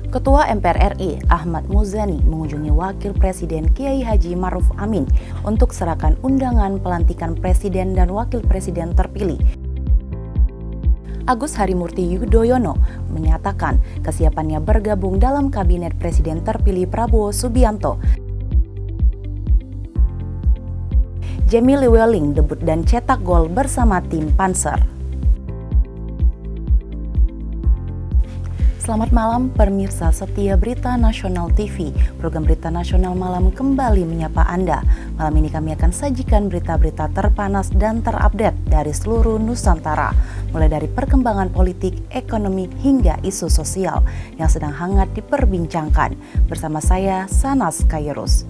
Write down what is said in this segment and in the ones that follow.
Ketua MPR RI Ahmad Muzani mengunjungi Wakil Presiden Kiai Haji Ma'ruf Amin untuk serahkan undangan pelantikan Presiden dan Wakil Presiden terpilih. Agus Harimurti Yudhoyono menyatakan kesiapannya bergabung dalam Kabinet Presiden terpilih Prabowo Subianto. Jamie Llewellyn debut dan cetak gol bersama tim Panser. Selamat malam pemirsa setia Berita Nasional TV. Program Berita Nasional Malam kembali menyapa Anda. Malam ini kami akan sajikan berita-berita terpanas dan terupdate dari seluruh Nusantara. Mulai dari perkembangan politik, ekonomi, hingga isu sosial yang sedang hangat diperbincangkan. Bersama saya, Sanas Kairus.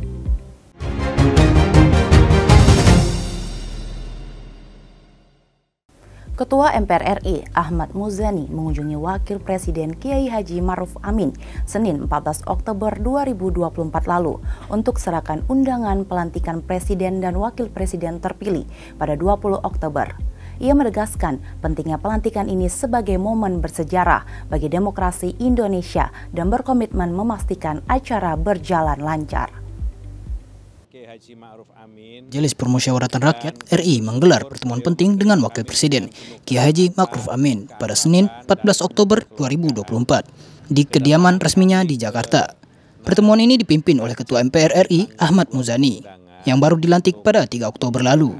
Ketua MPR RI Ahmad Muzani mengunjungi Wakil Presiden Kiai Haji Ma'ruf Amin Senin 14 Oktober 2024 lalu untuk serahkan undangan pelantikan Presiden dan Wakil Presiden terpilih pada 20 Oktober. Ia menegaskan pentingnya pelantikan ini sebagai momen bersejarah bagi demokrasi Indonesia dan berkomitmen memastikan acara berjalan lancar. Majelis Permusyawaratan Rakyat RI menggelar pertemuan penting dengan Wakil Presiden Kiai Haji Ma'ruf Amin pada Senin 14 Oktober 2024 di kediaman resminya di Jakarta. Pertemuan ini dipimpin oleh Ketua MPR RI Ahmad Muzani yang baru dilantik pada 3 Oktober lalu.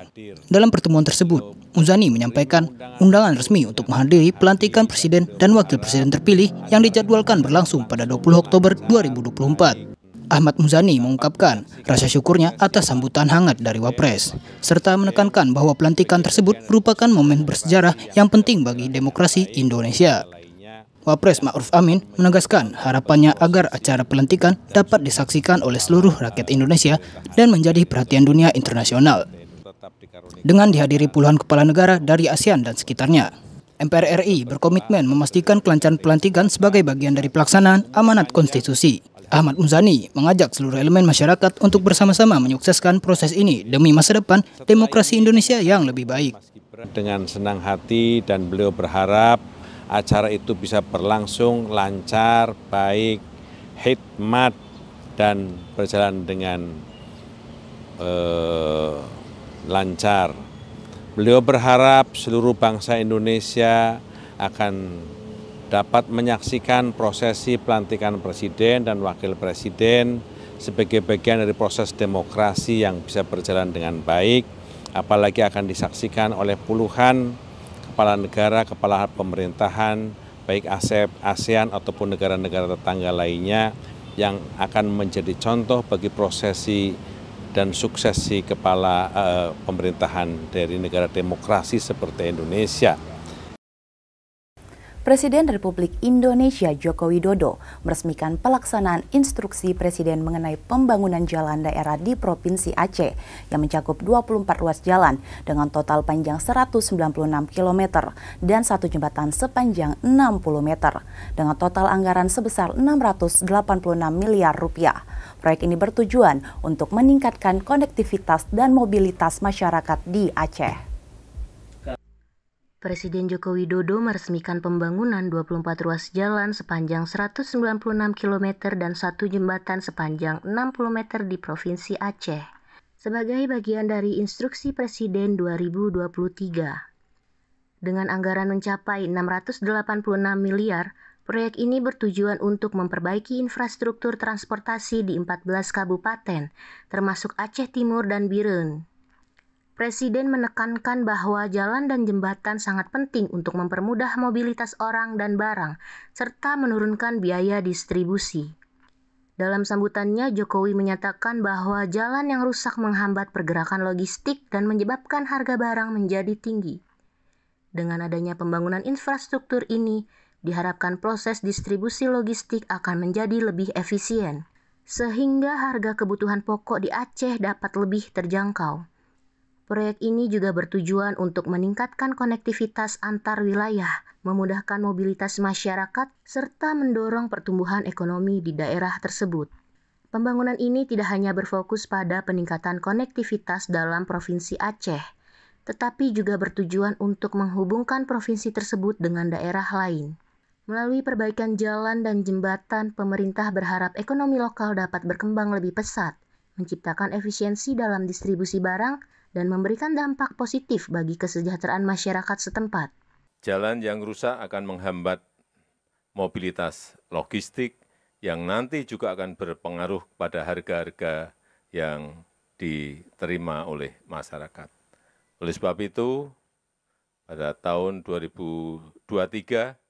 Dalam pertemuan tersebut, Muzani menyampaikan undangan resmi untuk menghadiri pelantikan Presiden dan Wakil Presiden terpilih yang dijadwalkan berlangsung pada 20 Oktober 2024. Ahmad Muzani mengungkapkan rasa syukurnya atas sambutan hangat dari Wapres, serta menekankan bahwa pelantikan tersebut merupakan momen bersejarah yang penting bagi demokrasi Indonesia. Wapres Ma'ruf Amin menegaskan harapannya agar acara pelantikan dapat disaksikan oleh seluruh rakyat Indonesia dan menjadi perhatian dunia internasional. Dengan dihadiri puluhan kepala negara dari ASEAN dan sekitarnya, MPR RI berkomitmen memastikan kelancaran pelantikan sebagai bagian dari pelaksanaan amanat konstitusi. Ahmad Muzani mengajak seluruh elemen masyarakat untuk bersama-sama menyukseskan proses ini demi masa depan demokrasi Indonesia yang lebih baik. Dengan senang hati dan beliau berharap acara itu bisa berlangsung lancar, baik, hikmat, dan berjalan dengan lancar. Beliau berharap seluruh bangsa Indonesia akan dapat menyaksikan prosesi pelantikan Presiden dan Wakil Presiden sebagai bagian dari proses demokrasi yang bisa berjalan dengan baik, apalagi akan disaksikan oleh puluhan kepala negara, kepala pemerintahan, baik ASEAN ataupun negara-negara tetangga lainnya yang akan menjadi contoh bagi prosesi dan suksesi kepala pemerintahan dari negara demokrasi seperti Indonesia. Presiden Republik Indonesia Joko Widodo meresmikan pelaksanaan instruksi Presiden mengenai pembangunan jalan daerah di Provinsi Aceh yang mencakup 24 ruas jalan dengan total panjang 196 km dan satu jembatan sepanjang 60 meter dengan total anggaran sebesar 686 miliar rupiah. Proyek ini bertujuan untuk meningkatkan konektivitas dan mobilitas masyarakat di Aceh. Presiden Joko Widodo meresmikan pembangunan 24 ruas jalan sepanjang 196 km dan satu jembatan sepanjang 60 meter di Provinsi Aceh sebagai bagian dari Instruksi Presiden 2023. Dengan anggaran mencapai 686 miliar, proyek ini bertujuan untuk memperbaiki infrastruktur transportasi di 14 kabupaten, termasuk Aceh Timur dan Biren. Presiden menekankan bahwa jalan dan jembatan sangat penting untuk mempermudah mobilitas orang dan barang, serta menurunkan biaya distribusi. Dalam sambutannya, Jokowi menyatakan bahwa jalan yang rusak menghambat pergerakan logistik dan menyebabkan harga barang menjadi tinggi. Dengan adanya pembangunan infrastruktur ini, diharapkan proses distribusi logistik akan menjadi lebih efisien, sehingga harga kebutuhan pokok di Aceh dapat lebih terjangkau. Proyek ini juga bertujuan untuk meningkatkan konektivitas antar wilayah, memudahkan mobilitas masyarakat, serta mendorong pertumbuhan ekonomi di daerah tersebut. Pembangunan ini tidak hanya berfokus pada peningkatan konektivitas dalam Provinsi Aceh, tetapi juga bertujuan untuk menghubungkan provinsi tersebut dengan daerah lain. Melalui perbaikan jalan dan jembatan, pemerintah berharap ekonomi lokal dapat berkembang lebih pesat, menciptakan efisiensi dalam distribusi barang, dan memberikan dampak positif bagi kesejahteraan masyarakat setempat. Jalan yang rusak akan menghambat mobilitas logistik yang nanti juga akan berpengaruh pada harga-harga yang diterima oleh masyarakat. Oleh sebab itu, pada tahun 2023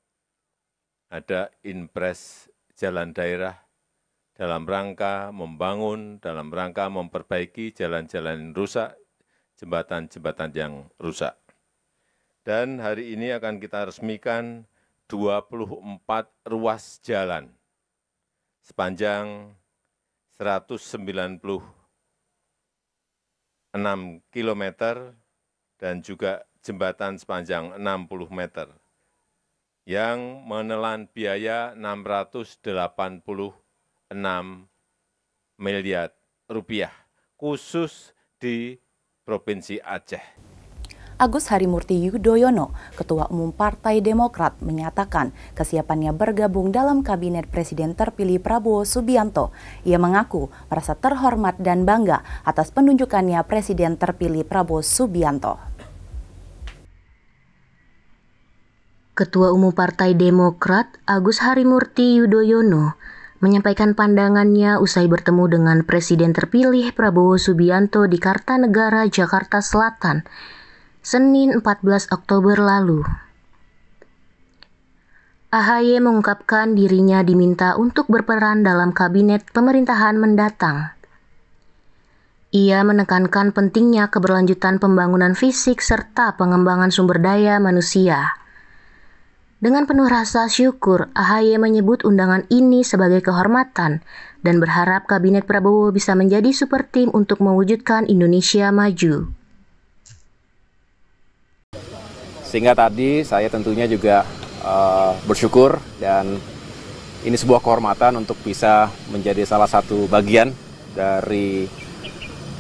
ada Inpres Jalan Daerah dalam rangka membangun, dalam rangka memperbaiki jalan-jalan rusak, jembatan-jembatan yang rusak. Dan hari ini akan kita resmikan 24 ruas jalan sepanjang 196 km dan juga jembatan sepanjang 60 meter yang menelan biaya 686 miliar rupiah khusus di Provinsi Aceh. Agus Harimurti Yudhoyono, Ketua Umum Partai Demokrat, menyatakan kesiapannya bergabung dalam Kabinet Presiden terpilih Prabowo Subianto. Ia mengaku merasa terhormat dan bangga atas penunjukannya Presiden terpilih Prabowo Subianto. Ketua Umum Partai Demokrat, Agus Harimurti Yudhoyono, menyampaikan pandangannya usai bertemu dengan Presiden terpilih Prabowo Subianto di Kartanegara, Jakarta Selatan, Senin 14 Oktober lalu. AHY mengungkapkan dirinya diminta untuk berperan dalam kabinet pemerintahan mendatang. Ia menekankan pentingnya keberlanjutan pembangunan fisik serta pengembangan sumber daya manusia. Dengan penuh rasa syukur, AHY menyebut undangan ini sebagai kehormatan dan berharap kabinet Prabowo bisa menjadi super tim untuk mewujudkan Indonesia maju. Sehingga tadi saya tentunya juga bersyukur dan ini sebuah kehormatan untuk bisa menjadi salah satu bagian dari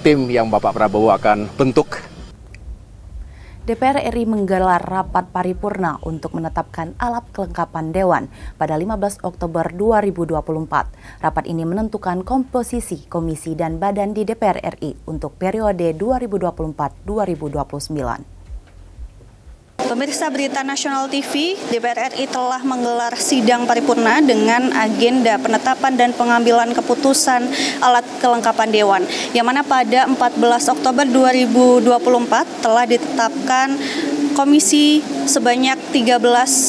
tim yang Bapak Prabowo akan bentuk. DPR RI menggelar rapat paripurna untuk menetapkan alat kelengkapan Dewan pada 15 Oktober 2024. Rapat ini menentukan komposisi komisi dan badan di DPR RI untuk periode 2024-2029. Pemirsa Berita Nasional TV, DPR RI telah menggelar sidang paripurna dengan agenda penetapan dan pengambilan keputusan alat kelengkapan Dewan, yang mana pada 14 Oktober 2024 telah ditetapkan komisi sebanyak 13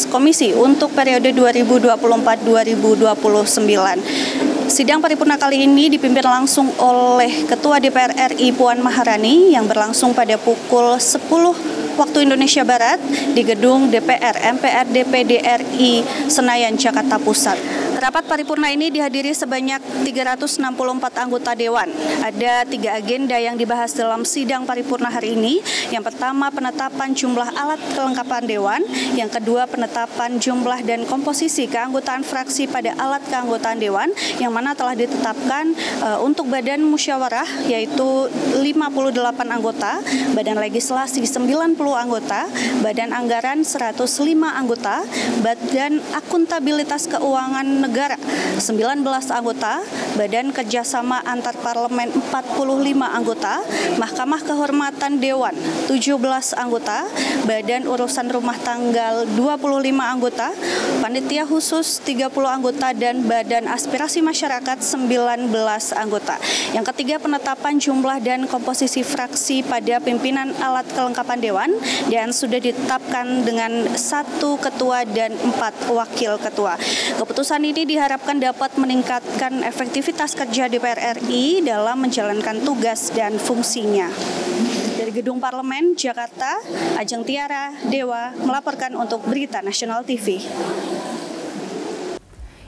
komisi untuk periode 2024-2029. Sidang paripurna kali ini dipimpin langsung oleh Ketua DPR RI Puan Maharani yang berlangsung pada pukul 10 waktu Indonesia Barat di gedung DPR MPR DPD RI Senayan, Jakarta Pusat. Rapat paripurna ini dihadiri sebanyak 364 anggota Dewan. Ada 3 agenda yang dibahas dalam sidang paripurna hari ini. Yang pertama, penetapan jumlah alat kelengkapan Dewan. Yang kedua, penetapan jumlah dan komposisi keanggotaan fraksi pada alat keanggotaan Dewan, yang mana telah ditetapkan untuk badan musyawarah yaitu 58 anggota, badan legislasi 90 anggota, badan anggaran 105 anggota, badan akuntabilitas keuangan negara 19 anggota, badan kerjasama antar parlemen 45 anggota, Mahkamah Kehormatan Dewan 17 anggota, badan urusan rumah tangga 25 anggota, panitia khusus 30 anggota, dan badan aspirasi masyarakat 19 anggota. Yang ketiga, penetapan jumlah dan komposisi fraksi pada pimpinan alat kelengkapan Dewan, dan sudah ditetapkan dengan 1 ketua dan 4 wakil ketua. Keputusan ini diharapkan dapat meningkatkan efektivitas kerja DPR RI dalam menjalankan tugas dan fungsinya. Dari Gedung Parlemen, Jakarta, Ajeng Tiara Dewa melaporkan untuk Berita Nasional TV.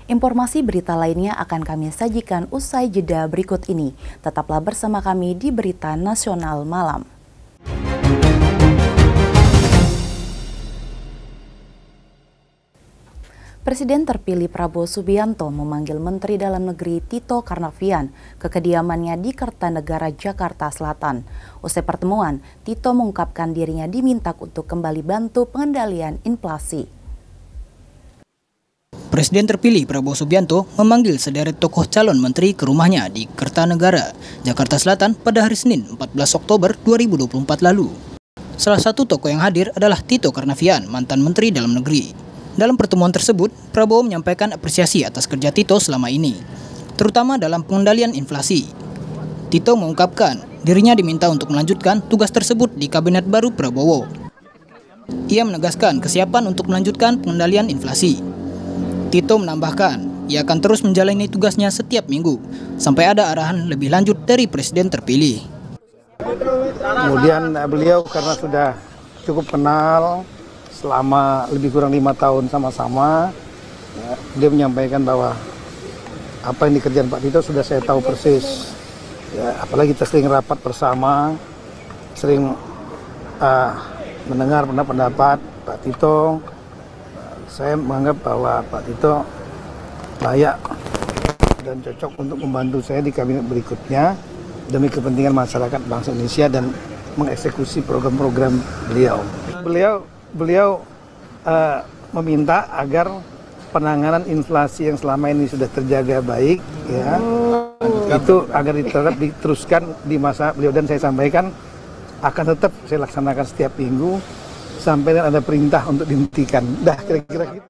Informasi berita lainnya akan kami sajikan usai jeda berikut ini. Tetaplah bersama kami di Berita Nasional Malam. Presiden terpilih Prabowo Subianto memanggil Menteri Dalam Negeri Tito Karnavian ke kediamannya di Kertanegara, Jakarta Selatan. Usai pertemuan, Tito mengungkapkan dirinya diminta untuk kembali bantu pengendalian inflasi. Presiden terpilih Prabowo Subianto memanggil sederet tokoh calon menteri ke rumahnya di Kertanegara, Jakarta Selatan pada hari Senin 14 Oktober 2024 lalu. Salah satu tokoh yang hadir adalah Tito Karnavian, mantan Menteri Dalam Negeri. Dalam pertemuan tersebut, Prabowo menyampaikan apresiasi atas kerja Tito selama ini, terutama dalam pengendalian inflasi. Tito mengungkapkan dirinya diminta untuk melanjutkan tugas tersebut di kabinet baru Prabowo. Ia menegaskan kesiapan untuk melanjutkan pengendalian inflasi. Tito menambahkan, ia akan terus menjalani tugasnya setiap minggu, sampai ada arahan lebih lanjut dari Presiden terpilih. Kemudian beliau karena sudah cukup kenal selama lebih kurang 5 tahun sama-sama, dia menyampaikan bahwa apa yang dikerjakan Pak Tito sudah saya tahu persis. Ya, apalagi kita sering rapat bersama, sering mendengar pendapat Pak Tito. Saya menganggap bahwa Pak Tito layak dan cocok untuk membantu saya di kabinet berikutnya demi kepentingan masyarakat bangsa Indonesia dan mengeksekusi program-program beliau. Beliau meminta agar penanganan inflasi yang selama ini sudah terjaga baik, ya, itu agar diteruskan di masa beliau, dan saya sampaikan akan tetap saya laksanakan setiap minggu sampai ada perintah untuk dihentikan. Kira-kira gitu.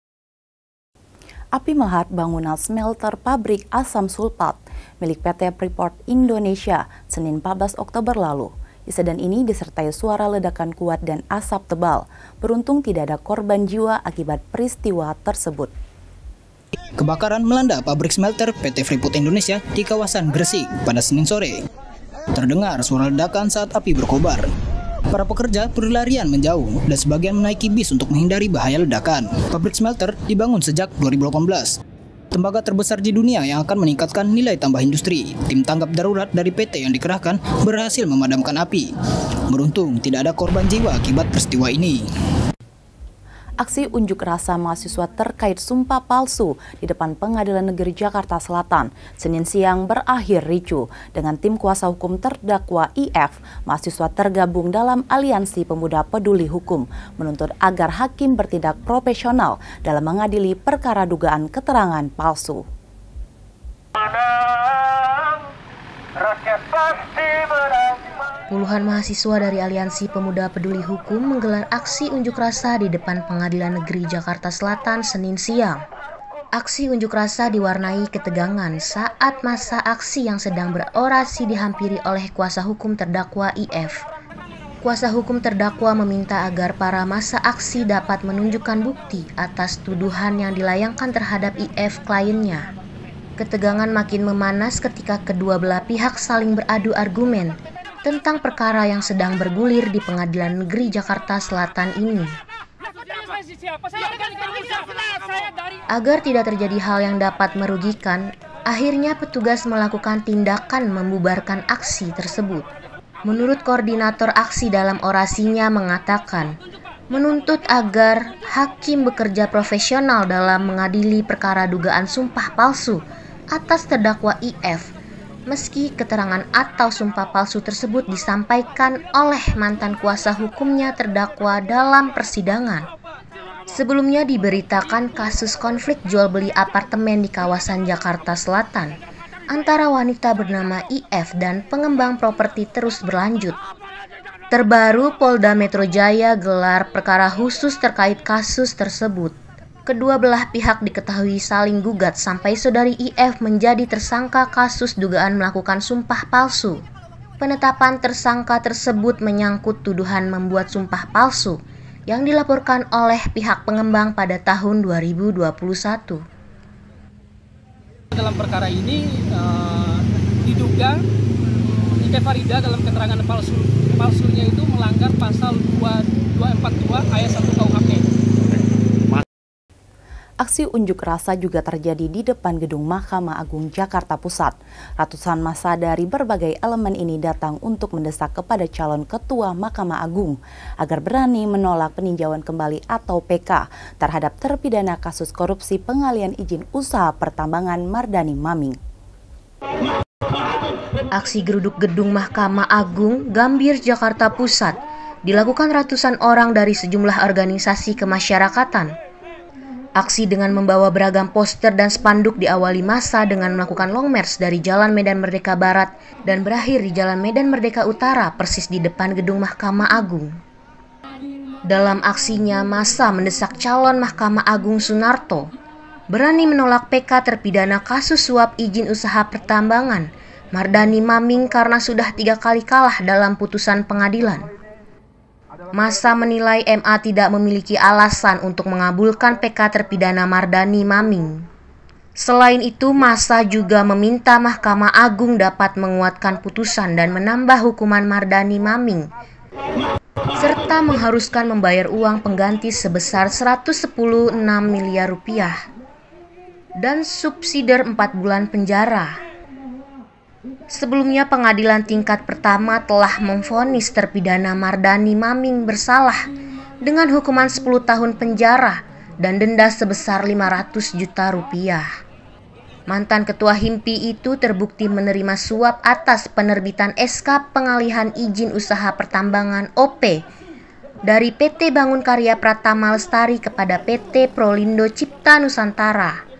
Api melahap bangunan smelter pabrik asam sulfat milik PT Freeport Indonesia Senin 14 Oktober lalu. Insiden ini disertai suara ledakan kuat dan asap tebal. Beruntung tidak ada korban jiwa akibat peristiwa tersebut. Kebakaran melanda pabrik smelter PT Freeport Indonesia di kawasan Gresik pada Senin sore. Terdengar suara ledakan saat api berkobar. Para pekerja berlarian menjauh dan sebagian menaiki bis untuk menghindari bahaya ledakan. Pabrik smelter dibangun sejak 2018. Tembaga terbesar di dunia yang akan meningkatkan nilai tambah industri. Tim tanggap darurat dari PT yang dikerahkan berhasil memadamkan api. Beruntung tidak ada korban jiwa akibat peristiwa ini. Aksi unjuk rasa mahasiswa terkait sumpah palsu di depan Pengadilan Negeri Jakarta Selatan Senin siang berakhir ricuh dengan tim kuasa hukum terdakwa IF. Mahasiswa tergabung dalam Aliansi Pemuda Peduli Hukum menuntut agar hakim bertindak profesional dalam mengadili perkara dugaan keterangan palsu. Puluhan mahasiswa dari Aliansi Pemuda Peduli Hukum menggelar aksi unjuk rasa di depan Pengadilan Negeri Jakarta Selatan Senin siang. Aksi unjuk rasa diwarnai ketegangan saat masa aksi yang sedang berorasi dihampiri oleh kuasa hukum terdakwa IF. Kuasa hukum terdakwa meminta agar para massa aksi dapat menunjukkan bukti atas tuduhan yang dilayangkan terhadap IF kliennya. Ketegangan makin memanas ketika kedua belah pihak saling beradu argumen tentang perkara yang sedang bergulir di Pengadilan Negeri Jakarta Selatan ini. Agar tidak terjadi hal yang dapat merugikan, akhirnya petugas melakukan tindakan membubarkan aksi tersebut. Menurut koordinator aksi dalam orasinya mengatakan, menuntut agar hakim bekerja profesional dalam mengadili perkara dugaan sumpah palsu atas terdakwa IF. Meski keterangan atau sumpah palsu tersebut disampaikan oleh mantan kuasa hukumnya terdakwa dalam persidangan. Sebelumnya diberitakan kasus konflik jual beli apartemen di kawasan Jakarta Selatan antara wanita bernama IF dan pengembang properti terus berlanjut. Terbaru Polda Metro Jaya gelar perkara khusus terkait kasus tersebut. Kedua belah pihak diketahui saling gugat sampai saudari IF menjadi tersangka kasus dugaan melakukan sumpah palsu. Penetapan tersangka tersebut menyangkut tuduhan membuat sumpah palsu yang dilaporkan oleh pihak pengembang pada tahun 2021. Dalam perkara ini diduga Ike Farida dalam keterangan palsunya itu melanggar pasal 242 ayat 1 KUHP. Aksi unjuk rasa juga terjadi di depan gedung Mahkamah Agung Jakarta Pusat. Ratusan massa dari berbagai elemen ini datang untuk mendesak kepada calon ketua Mahkamah Agung agar berani menolak peninjauan kembali atau PK terhadap terpidana kasus korupsi pengalian izin usaha pertambangan Mardani Maming. Aksi geruduk gedung Mahkamah Agung Gambir Jakarta Pusat dilakukan ratusan orang dari sejumlah organisasi kemasyarakatan. Aksi dengan membawa beragam poster dan spanduk diawali massa dengan melakukan long march dari Jalan Medan Merdeka Barat dan berakhir di Jalan Medan Merdeka Utara persis di depan gedung Mahkamah Agung. Dalam aksinya, massa mendesak calon Mahkamah Agung Sunarto berani menolak PK terpidana kasus suap izin usaha pertambangan Mardani Maming karena sudah 3 kali kalah dalam putusan pengadilan. Massa menilai MA tidak memiliki alasan untuk mengabulkan PK terpidana Mardani Maming. Selain itu, massa juga meminta Mahkamah Agung dapat menguatkan putusan dan menambah hukuman Mardani Maming, serta mengharuskan membayar uang pengganti sebesar 116 miliar rupiah dan subsidi 4 bulan penjara. Sebelumnya, pengadilan tingkat pertama telah memvonis terpidana Mardani Maming bersalah dengan hukuman 10 tahun penjara dan denda sebesar 500 juta rupiah. Mantan ketua HIMPI itu terbukti menerima suap atas penerbitan SK pengalihan izin usaha pertambangan OP dari PT Bangun Karya Pratama Lestari kepada PT Prolindo Cipta Nusantara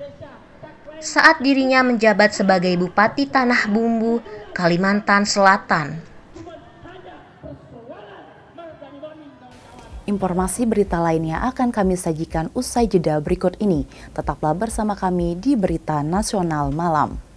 saat dirinya menjabat sebagai Bupati Tanah Bumbu, Kalimantan Selatan. Informasi berita lainnya akan kami sajikan usai jeda berikut ini. Tetaplah bersama kami di Berita Nasional Malam.